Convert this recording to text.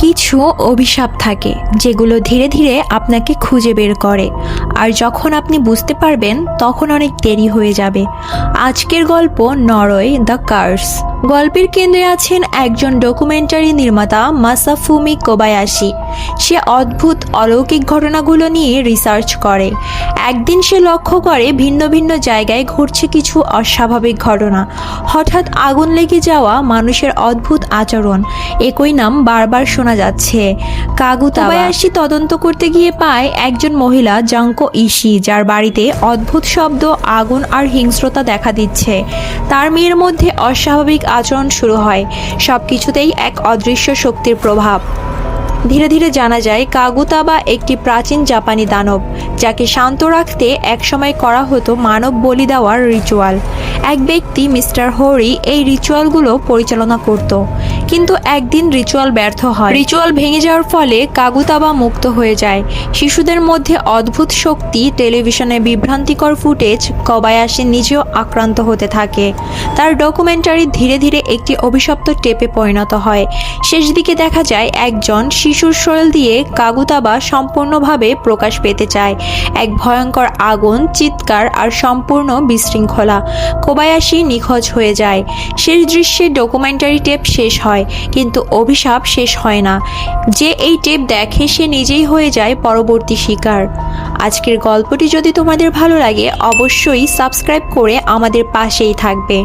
কিছু অভিশাপ থাকে যেগুলো ধীরে ধীরে আপনাকে খুঁজে বের করে, আর যখন আপনি বুঝতে পারবেন তখন অনেক দেরি হয়ে যাবে। আজকের গল্প নরওয়ে দ্য কার্স। গল্পের কেন্দ্রে আছেন একজন ডকুমেন্টারি নির্মাতা মাসাফুমি কোবায়াশি। সে অদ্ভুত অলৌকিক ঘটনাগুলো নিয়ে রিসার্চ করে। একদিন সে লক্ষ্য করে ভিন্ন ভিন্ন জায়গায় ঘটছে কিছু অস্বাভাবিক ঘটনা। হঠাৎ আগুন লেগে যাওয়া, মানুষের অদ্ভুত আচরণ, একই নাম বারবার শোনা যাচ্ছে। কোবায়াশি তদন্ত করতে গিয়ে পায় একজন মহিলা, জাঙ্কো ইশি, যার বাড়িতে অদ্ভুত শব্দ, আগুন আর হিংস্রতা দেখা দিচ্ছে। তার মেয়ের মধ্যে অস্বাভাবিক আচরণ শুরু হয়। সবকিছুতেই এক অদৃশ্য শক্তির প্রভাব। ধীরে ধীরে জানা যায় কাগুতাবা একটি প্রাচীন জাপানি দানব, যাকে শান্ত রাখতে একসময় করা হতো মানব বলি দেওয়ার রিচুয়াল। এক ব্যক্তি, মিস্টার হোরি, এই রিচুয়ালগুলো পরিচালনা করত। কিন্তু একদিন রিচুয়াল ব্যর্থ হয়। রিচুয়াল ভেঙে যাওয়ার ফলে কাগুতাবা মুক্ত হয়ে যায়। শিশুদের মধ্যে অদ্ভুত শক্তি, টেলিভিশনে বিভ্রান্তিকর ফুটেজ, কোবায়াশি নিজেও আক্রান্ত হতে থাকে। তার ডকুমেন্টারি ধীরে ধীরে একটি অভিশপ্ত টেপে পরিণত হয়। শেষ দিকে দেখা যায় একজন শিশুর শরীর দিয়ে কাগুতাবা সম্পূর্ণভাবে প্রকাশ পেতে চায়। এক ভয়ঙ্কর আগুন, চিৎকার আর সম্পূর্ণ বিশৃঙ্খলা। কোবায়াশি নিখোঁজ হয়ে যায়। শেষ দৃশ্যে ডকুমেন্টারি টেপ শেষ হয়, কিন্তু অভিশাপ শেষ হয় না। যে এই টেপ দেখে সে নিজেই হয়ে যায় পরবর্তী শিকার। আজকের গল্পটি যদি তোমাদের ভালো লাগে, অবশ্যই সাবস্ক্রাইব করে আমাদের পাশেই থাকবে।